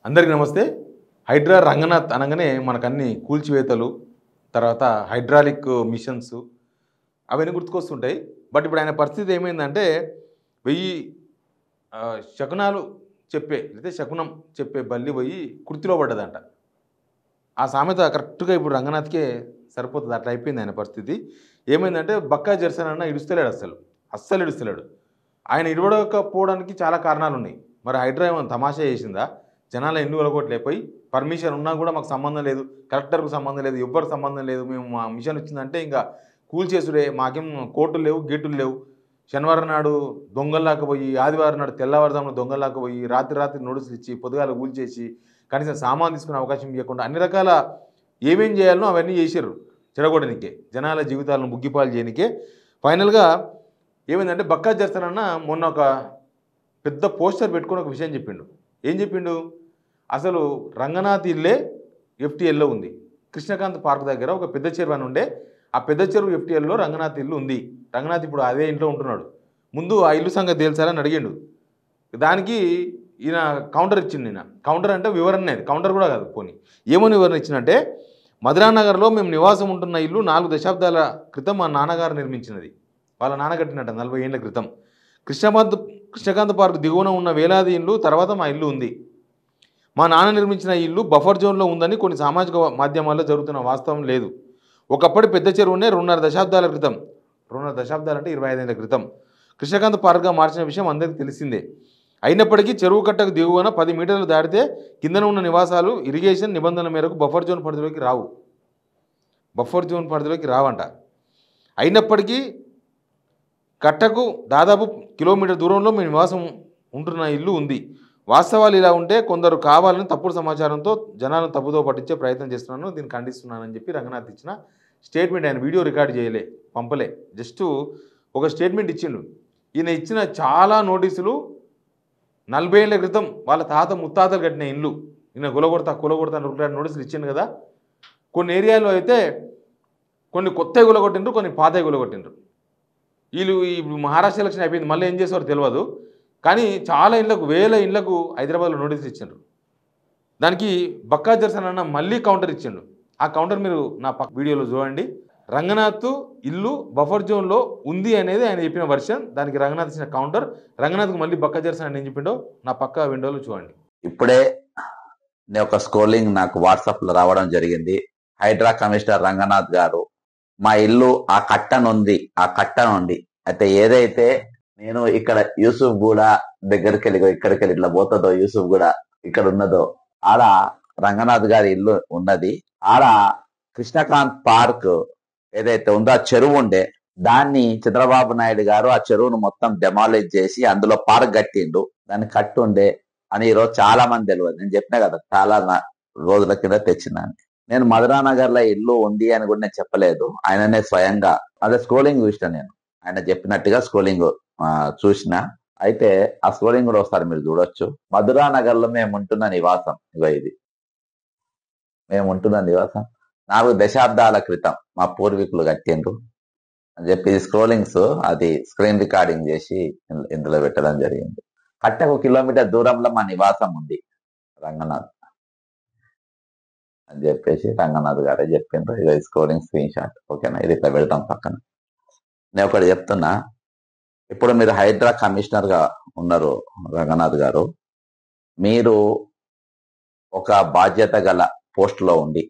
అందరికీ నమస్తే. హైడ్రా రంగనాథ్ అనగానే మనకన్నీ కూల్చివేతలు, తర్వాత హైడ్రాలిక్ మిషన్స్ అవన్నీ గుర్తుకొస్తుంటాయి. బట్ ఇప్పుడు ఆయన పరిస్థితి ఏమైందంటే 1000 శకునాలు చెప్పే లేదా శకునం చెప్పే బల్లి పోయి కుర్తిలో పడ్డదంట. ఆ సామెత కరెక్ట్‌గా ఇప్పుడు రంగనాథ్‌కే సరిపోతది. అట్లా అయిపోయింది ఆయన పరిస్థితి. ఏమైందంటే బక్కా జెర్సన్ అన్న ఇడుస్తలేడు అస్సలు. అస్సలు ఇడుస్తలేడు. ఆయన ఇడవడకపోవడానికి చాలా కారణాలున్నాయి. మరి హైడ్రా ఏమన్నా తమాషా చేసిందా? జనాల ఇల్లు కొలగొట్టలేపోయి పర్మిషన్ ఉన్నా కూడా మాకు సంబంధం లేదు, కలెక్టర్‌కు సంబంధం లేదు, ఎవ్వరికి సంబంధం లేదు. మేము మా మిషన్ వచ్చిందంటే ఇంక కూల్చేసుడే. మాకేం కోర్టులు లేవు, గేటులు లేవు. శనివారం నాడు దొంగల్లాగా పోయి, ఆదివారం నాడు తెల్లవారుజామున దొంగల్లాగా పోయి, రాత్రి రాత్రి నోటీసులు ఇచ్చి, పొద్దుగాల కూల్చేసి, కనీసం సామాను తీసుకునే అవకాశం ఇవ్వకుండా అన్ని రకాల ఏమేం చేయాలనో అవన్నీ చేసిర్రు చెడగొట్టనికే. జనాల జీవితాలను బుగ్గిపాలు చేయనికే. ఫైనల్‌గా ఏమైందంటే బక్కా జెర్సన్ అన్న మొన్న ఒక పెద్ద పోస్టర్ పెట్టుకొని ఒక విషయం చెప్పిండు. ఏం చెప్పిండు? అసలు రంగనాథ్ ఇల్లే ఎఫ్టీఎల్‌లో ఉంది. కృష్ణకాంత్ పార్క్ దగ్గర ఒక పెద్ద చెరువు అని ఉండే. ఆ పెద్ద చెరువు ఎఫ్టీఎల్‌లో రంగనాథ్ ఇల్లు ఉంది. రంగనాథ్ ఇప్పుడు అదే ఇంట్లో ఉంటున్నాడు. ముందు ఆ ఇల్లు సంగతి తేల్చాలని అడిగిండు. దానికి ఈయన కౌంటర్ ఇచ్చిండు. కౌంటర్ అంటే వివరణ అది. కౌంటర్ కూడా కాదు పోనీ. ఏమని వివరణ ఇచ్చినంటే, మధురానగర్‌లో మేము నివాసం ఉంటున్న ఇల్లు 4 దశాబ్దాల క్రితం మా నాన్నగారు నిర్మించినది. వాళ్ళ నాన్న కట్టినట్ట 40 ఏళ్ల క్రితం. కృష్ణకాంత్ పార్క్ దిగువన ఉన్న వేలాది ఇల్లు తర్వాత మా ఇల్లు ఉంది. మా నాన్న నిర్మించిన ఈ ఇల్లు బఫర్ జోన్లో ఉందని కొన్ని సామాజిక మాధ్యమాల్లో జరుగుతున్న వాస్తవం లేదు. ఒకప్పటి పెద్ద చెరువునే 2.5 దశాబ్దాల క్రితం, 2.5 దశాబ్దాలు అంటే 25 ఏళ్ల క్రితం కృష్ణకాంత్ పార్క్గా మార్చిన విషయం అందరికీ తెలిసిందే. అయినప్పటికీ చెరువు కట్టకు దిగువన 10 మీటర్లు దాటితే కిందన ఉన్న నివాసాలు ఇరిగేషన్ నిబంధనల మేరకు బఫర్ జోన్ పరిధిలోకి రావు. బఫర్ జోన్ పరిధిలోకి రావంట. అయినప్పటికీ కట్టకు దాదాపు కిలోమీటర్ దూరంలో మీ నివాసం ఉంటున్న ఇల్లు ఉంది. వాస్తవాలు ఇలా ఉంటే కొందరు కావాలని తప్పుడు సమాచారంతో జనాలను తప్పుదో పట్టించే ప్రయత్నం చేస్తున్నాను, దీన్ని ఖండిస్తున్నానని చెప్పి రంగనాథ్ ఇచ్చిన స్టేట్మెంట్. ఆయన వీడియో రికార్డ్ చేయలే, పంపలే, జస్ట్ ఒక స్టేట్మెంట్ ఇచ్చిండు. ఈయన ఇచ్చిన చాలా నోటీసులు 40 ఏళ్ల క్రితం వాళ్ళ తాత ముత్తాతలు కట్టిన ఇల్లు. ఈయన కులగొడతా నోటీసులు ఇచ్చిండు కదా. కొన్ని ఏరియాలో అయితే కొన్ని కొత్తవి గులగొట్టిండ్రు, కొన్ని పాతవి గులగొట్టిండ్రు. వీళ్ళు ఇప్పుడు మహారాష్ట్ర ఎలక్షన్ అయిపోయింది, మళ్ళీ ఏం చేస్తారో తెలియదు. కానీ చాలా ఇళ్లకు, వేల ఇళ్లకు హైదరాబాద్లో నోటీసులు ఇచ్చిండ్రు. దానికి బక్కా జెర్సన్ అన్న మళ్ళీ కౌంటర్ ఇచ్చిండు. ఆ కౌంటర్ మీరు నా వీడియోలో చూడండి. రంగనాథ్ ఇల్లు బఫర్ జోన్లో ఉంది అనేది ఆయన చెప్పిన వర్షన్. దానికి రంగనాథ్ ఇచ్చిన కౌంటర్. రంగనాథ్కు మళ్ళీ బక్కా జెర్సన్ అని ఏం చెప్పిండో నా పక్క విండోలో చూడండి. ఇప్పుడే నేను ఒక స్క్రోలింగ్ నాకు వాట్సాప్లో రావడం జరిగింది. హైడ్రా కమిషనర్ రంగనాథ్ గారు, మా ఇల్లు ఆ కట్టనుంది, ఆ కట్టనుంది. అయితే ఏదైతే నేను ఇక్కడ యూసుఫ్ గూడ దగ్గరికి వెళ్ళి ఇక్కడికి వెళ్ళి ఇట్లా పోతుందో, యూసుఫ్ గూడ ఇక్కడ ఉన్నదో, ఆడ రంగనాథ్ గారి ఇల్లు ఉన్నది. ఆడ కృష్ణకాంత్ పార్క్ ఏదైతే ఉందో ఆ చెరువు ఉండే, దాన్ని చంద్రబాబు నాయుడు గారు ఆ చెరువును మొత్తం డెమాలిష్ చేసి అందులో పార్క్ కట్టిండు. దాన్ని కట్టుండే అని ఈరోజు చాలా మంది తెలియదు. నేను చెప్పినా కదా, చాలా రోజుల కింద తెచ్చినాను. నేను మధురానగర్ లో ఇల్లు ఉంది అని కూడా నేను చెప్పలేదు. ఆయననే స్వయంగా అదే స్క్రోలింగ్ చూసిన, నేను ఆయన చెప్పినట్టుగా స్క్రోలింగ్ చూసిన. అయితే ఆ స్క్రోలింగ్ కూడా ఒకసారి మీరు చూడొచ్చు. మధురానగర్ లో మేము ఉంటున్న నివాసం ఇగో ఇది. మేము ఉంటున్న నివాసం 4 దశాబ్దాల క్రితం మా పూర్వీకులు కట్టిండ్రు అని చెప్పి స్క్రోలింగ్స్ అది స్క్రీన్ రికార్డింగ్ చేసి ఇందులో పెట్టడం జరిగింది. కట్టకు కిలోమీటర్ దూరంలో మా నివాసం ఉంది రంగనాథ్ అని చెప్పేసి రంగనాథ్ గారే చెప్పిండ్రు. ఇది స్క్రోలింగ్ స్క్రీన్ షాట్. ఓకేనా, ఇది ఇట్లా పెడతాం పక్కన. నేను ఒకటి చెప్తున్నా, ఇప్పుడు మీరు హైడ్రా కమిషనర్ గా ఉన్నారు రంగనాథ్ గారు. మీరు ఒక బాధ్యత గల పోస్ట్ లో ఉండి,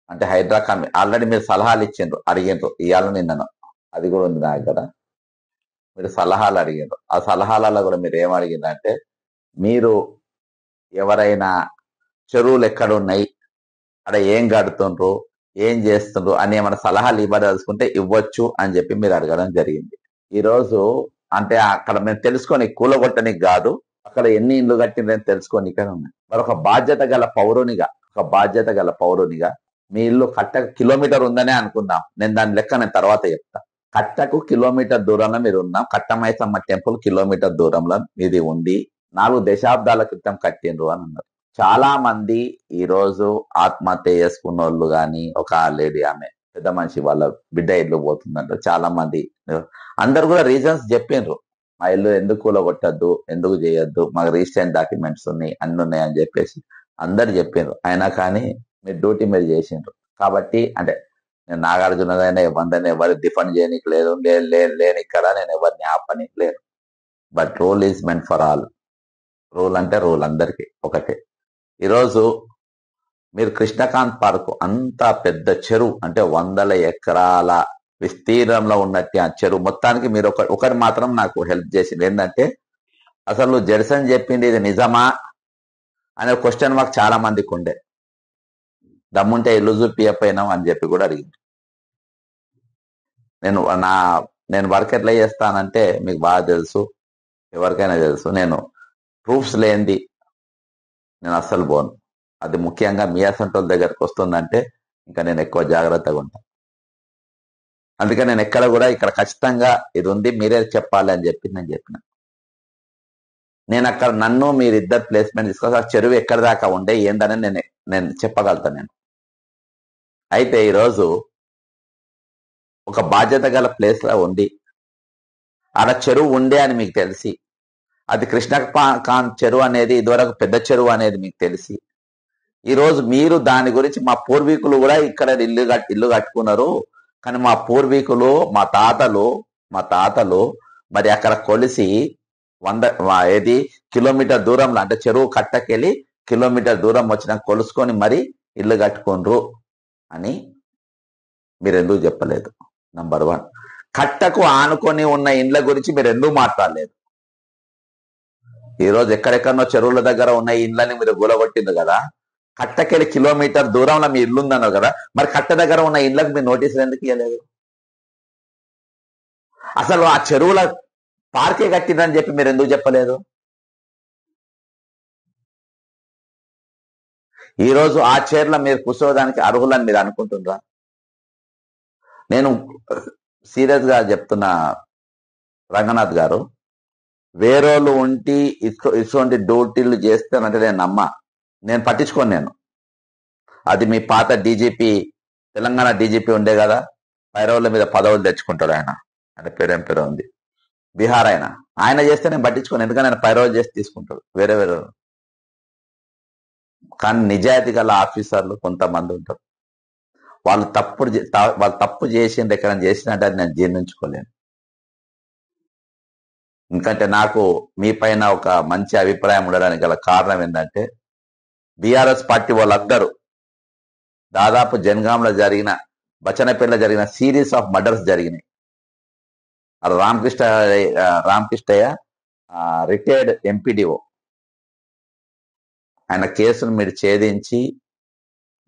అంటే హైడ్రా ఆల్రెడీ మీరు సలహాలు ఇచ్చిండ్రు, అడిగిండ్రు, ఇవాళ నిన్నను అది కూడా ఉంది నా దగ్గర. మీరు సలహాలు అడిగిండ్రు. ఆ సలహాలలో కూడా మీరు ఏం అడిగిందంటే, మీరు ఎవరైనా చెరువులు ఎక్కడున్నాయి, అక్కడ ఏం కడుతుండ్రు, ఏం చేస్తుండ్రు అని ఏమైనా సలహాలు ఇవ్వదలుచుకుంటే ఇవ్వచ్చు అని చెప్పి మీరు అడగడం జరిగింది. ఈ రోజు అంటే అక్కడ మేము తెలుసుకొని కూలగొట్టనికి కాదు, అక్కడ ఎన్ని ఇల్లు కట్టిందని తెలుసుకోనికే ఉన్నాయి. మరి ఒక బాధ్యత గల పౌరునిగా మీ ఇల్లు కట్టకు కిలోమీటర్ ఉందనే అనుకుందాం. నేను దాని లెక్క నేను తర్వాత చెప్తా. కట్టకు కిలోమీటర్ దూరంలో మీరు ఉన్నాం. కట్టమైసమ్మ టెంపుల్ కిలోమీటర్ దూరంలో ఇది ఉంది. 4 దశాబ్దాల క్రితం కట్టిండ్రు అని అన్నారు. చాలా మంది ఈ రోజు ఆత్మహత్య చేసుకున్న వాళ్ళు గాని, ఒక లేడీ ఆమె పెద్ద మనిషి వాళ్ళ బిడ్డ ఇల్లు పోతుందంటారు. చాలా మంది అందరు కూడా రీజన్స్ చెప్పిండ్రు. మా ఇల్లు ఎందుకు కూలగొట్టద్దు, ఎందుకు చేయొద్దు, మాకు రిజిస్ట్రేషన్ డాక్యుమెంట్స్ ఉన్నాయి, అన్ని ఉన్నాయి అని చెప్పేసి అందరు చెప్పారు. అయినా కానీ మీరు డ్యూటీ మీరు చేసిండ్రు. కాబట్టి అంటే నేను నాగార్జునదైనా ఎవరిదైనా ఎవరు డిఫెండ్ చేయనికి లేదు, లేని ఇక్కడ నేను ఎవరిని ఆపనికి లేదు. But rule is meant for all. Rule అంటే రూల్ అందరికి ఒకటే. ఈరోజు మీరు కృష్ణకాంత్ పార్క్ అంత పెద్ద చెరువు అంటే 100 ఎకరాల విస్తీర్ణంలో ఉన్నట్టు ఆ చెరువు మొత్తానికి మీరు ఒకటి మాత్రం నాకు హెల్ప్ చేసింది ఏంటంటే, అసలు జడ్సన్ చెప్పింది ఇది నిజమా అనే క్వశ్చన్ మాకు చాలా మందికి ఉండే. దమ్ముంటే ఇల్లు చూపియపోయినాం అని చెప్పి కూడా అడిగింది. నేను వర్క్ ఎట్లా చేస్తానంటే మీకు బాగా తెలుసు, ఎవరికైనా తెలుసు. నేను ప్రూఫ్స్ లేనిది నేను అస్సలు పోను. అది ముఖ్యంగా మీ అసంటోళ్ళ దగ్గరకు వస్తుందంటే ఇంకా నేను ఎక్కువ జాగ్రత్తగా ఉంటాను. అందుకని నేను ఎక్కడ కూడా ఇక్కడ ఖచ్చితంగా ఇది ఉంది మీరే చెప్పాలి అని చెప్పి నేను చెప్పిన. నేను అక్కడ నన్ను మీరిద్దరు ప్లేస్మెంట్ తీసుకొని ఆ చెరువు ఎక్కడి దాకా ఉండే ఏందని నేను చెప్పగలుగుతాను నేను. అయితే ఈరోజు ఒక బాధ్యత గల ప్లేస్ లో ఉండి ఆడ చెరువు ఉండే అని మీకు తెలిసి, అది కృష్ణకాంత్ చెరువు అనేది ఇదివరకు పెద్ద చెరువు అనేది మీకు తెలిసి, ఈరోజు మీరు దాని గురించి మా పూర్వీకులు కూడా ఇక్కడ ఇల్లు కట్టుకున్నారు, కానీ మా పూర్వీకులు మా తాతలు మరి అక్కడ కొలిసి 100 కిలోమీటర్ దూరంలో అంటే చెరువు కట్టకెళ్ళి కిలోమీటర్ దూరం వచ్చినా కొలుసుకొని మరి ఇల్లు కట్టుకుండ్రు అని మీరు ఎందుకు చెప్పలేదు? నంబర్ 1. కట్టకు ఆనుకొని ఉన్న ఇండ్ల గురించి మీరు ఎందుకు మాట్లాడలేదు? ఈరోజు ఎక్కడెక్కడనో చెరువుల దగ్గర ఉన్న ఇండ్లని మీరు గులగొట్టింది కదా, కట్టకెళ్ళి కిలోమీటర్ దూరంలో మీ ఇల్లు ఉందన్నారు కదా, మరి కట్ట దగ్గర ఉన్న ఇండ్లకు మీరు నోటీసులు ఎందుకు ఇవ్వలేదు? అసలు ఆ చెరువుల పార్కే కట్టిందని చెప్పి మీరు ఎందుకు చెప్పలేదు? ఈరోజు ఆ చైర్లో మీరు కూర్చోవడానికి అర్హులని మీరు అనుకుంటున్నారా? నేను సీరియస్ గా చెప్తున్నా రంగనాథ్ గారు, వేరేళ్ళు ఉండి ఇటువంటి డ్యూటీలు చేస్తానంటే నేను పట్టించుకోను. అది మీ పాత డీజీపీ, తెలంగాణ డీజీపీ ఉండే కదా, పైరవుల మీద పదవులు తెచ్చుకుంటాడు ఆయన. ఆయన పేరేం పేరు ఉంది, బీహార్ ఆయన చేస్తే నేను పట్టించుకోను, ఎందుకంటే ఆయన పైరవులు చేసి తీసుకుంటాడు వేరే. కానీ నిజాయితీ గల ఆఫీసర్లు కొంతమంది ఉంటారు, వాళ్ళు తప్పు చేసింది ఎక్కడ చేసినట్టు అది నేను జీర్ణించుకోలేను. ఎందుకంటే నాకు మీ పైన ఒక మంచి అభిప్రాయం ఉండడానికి గల కారణం ఏంటంటే, బీఆర్ఎస్ పార్టీ వాళ్ళందరూ దాదాపు జనగాంలో జరిగిన, బచనపల్లిలో జరిగిన సిరీస్ ఆఫ్ మర్డర్స్ జరిగినాయి. రామకృష్ణయ్య రిటైర్డ్ ఎంపీడీఓ, ఆయన కేసును మీరు ఛేదించి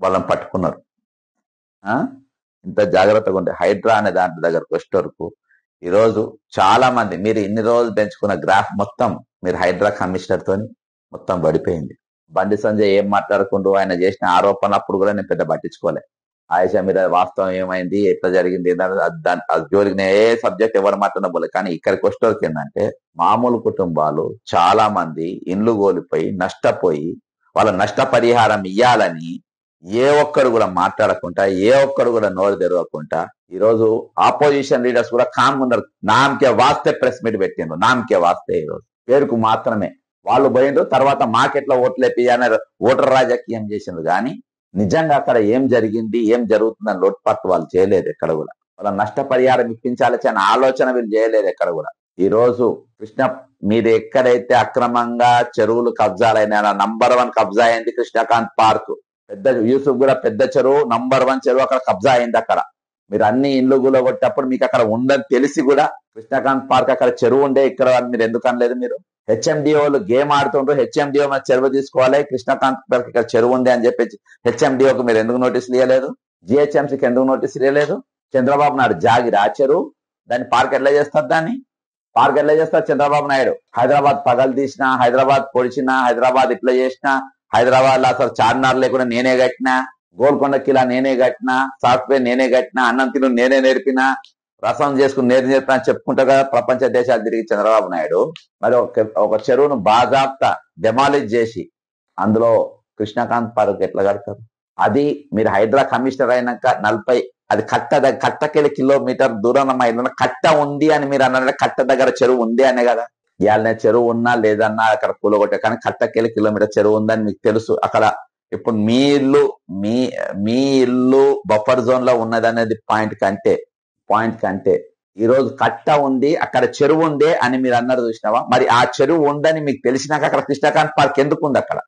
వాళ్ళని పట్టుకున్నారు. ఇంత జాగ్రత్తగా ఉండే హైడ్రా అనే దాంట్లో దగ్గరకు వచ్చే వరకు ఈరోజు చాలా మంది మీరు ఇన్ని రోజులు పెంచుకున్న గ్రాఫ్ మొత్తం మీరు హైడ్రా కమిషనర్ తోని మొత్తం పడిపోయింది. బండి సంజయ్ ఏం మాట్లాడుకుంటూ ఆయన చేసిన ఆరోపణలు అప్పుడు కూడా నేను పెద్ద పట్టించుకోలే. ఆయేషా మీద వాస్తవం ఏమైంది, ఎట్లా జరిగింది, జోలికి ఏ సబ్జెక్ట్ ఎవరు మాట్లాడబోలే. కానీ ఇక్కడికి వచ్చేవరకు ఏంటంటే, మామూలు కుటుంబాలు చాలా మంది ఇండ్లు కోల్పోయి నష్టపోయి వాళ్ళ నష్టపరిహారం ఇయ్యాలని ఏ ఒక్కరు కూడా మాట్లాడకుండా, ఏ ఒక్కరు కూడా నోరు తెరవకుండా ఈరోజు ఆపోజిషన్ లీడర్స్ కూడా కామ్ ఉన్నారు. నామకే వాస్తే ప్రెస్ మీట్ పెట్టిండ్రు, నామకే వాస్తే. ఈరోజు పేరుకు మాత్రమే వాళ్ళు పోయిండ్రు, తర్వాత మాకెట్లా ఓట్లేపియని ఓటర్ రాజకీయం చేసిండ్రు. కానీ నిజంగా అక్కడ ఏం జరిగింది, ఏం జరుగుతుందని లోటుపాటు వాళ్ళు చేయలేదు. ఎక్కడ కూడా వాళ్ళ నష్టపరిహారం ఇప్పించాలి అనే ఆలోచన వీళ్ళు చేయలేదు ఎక్కడ కూడా. ఈ రోజు కృష్ణ మీరు ఎక్కడైతే అక్రమంగా చెరువులు కబ్జాలైన నంబర్ 1 కబ్జా అయింది కృష్ణకాంత్ పార్క్. పెద్ద యూసుఫ్ కూడా పెద్ద చెరువు, నంబర్ 1 చెరువు అక్కడ కబ్జా అయింది. అక్కడ మీరు అన్ని ఇల్లు గులగొట్టేటప్పుడు మీకు అక్కడ ఉందని తెలిసి కూడా కృష్ణకాంత్ పార్క్ అక్కడ చెరువు ఉండే, ఇక్కడ మీరు ఎందుకు అనలేదు? మీరు హెచ్ఎండిఓలు గేమ్ ఆడుతుండ్రు, హెచ్ఎండిఓ మీద చెరువు తీసుకోవాలి, కృష్ణకాంత్ పార్క్ ఇక్కడ చెరువు ఉంది అని చెప్పి హెచ్ఎండిఓకి మీరు ఎందుకు నోటీసులు ఇవ్వలేదు? జిహెచ్ఎంసీకి ఎందుకు నోటీసులు ఇవ్వలేదు? చంద్రబాబు నాయుడు జాగిరి ఆ చెరువు, దాన్ని పార్క్ ఎట్లా చేస్తారు? పార్క్ ఎట్లా చేస్తారు చంద్రబాబు నాయుడు? హైదరాబాద్ పగలు తీసినా, హైదరాబాద్ పొడిచినా, హైదరాబాద్ ఇట్లా చేసినా, హైదరాబాద్ లో అసలు చార్మినార్ లేకుండా నేనే కట్టినా, గోల్కొండ కిలా నేనే కట్టినా, సాఫ్ట్వేర్ నేనే కట్టినా, అన్నం తిను నేనే నేర్పినా, రసం చేసుకుని నేర్పినా చెప్పుకుంటా కదా ప్రపంచ దేశాలు తిరిగి చంద్రబాబు నాయుడు. మరి ఒక చెరువును బాజాప్తా డెమాలిష్ చేసి అందులో కృష్ణకాంత్ పార్క్ ఎట్లా కడతారు? అది మీరు హైడ్రా కమిషనర్ అయినాక అది కట్టకెళ్ళి కిలోమీటర్ దూరం మైలున్న కట్ట ఉంది అని మీరు అన్న కట్ట దగ్గర చెరువు ఉంది అనే కదా. ఇవాళ చెరువు ఉన్నా లేదన్నా అక్కడ కూలగొట్టే, కానీ కట్టకెళ్ళి కిలోమీటర్ చెరువు ఉందని మీకు తెలుసు. అక్కడ ఇప్పుడు మీ ఇల్లు బఫర్ జోన్ లో ఉన్నదనేది పాయింట్ కంటే ఈరోజు కట్ట ఉంది అక్కడ చెరువు ఉంది అని మీరు అన్నారు చూసినావా? మరి ఆ చెరువు ఉందని మీకు తెలిసినాక అక్కడ కృష్ణకాంత్ పార్క్ ఎందుకు ఉంది? అక్కడ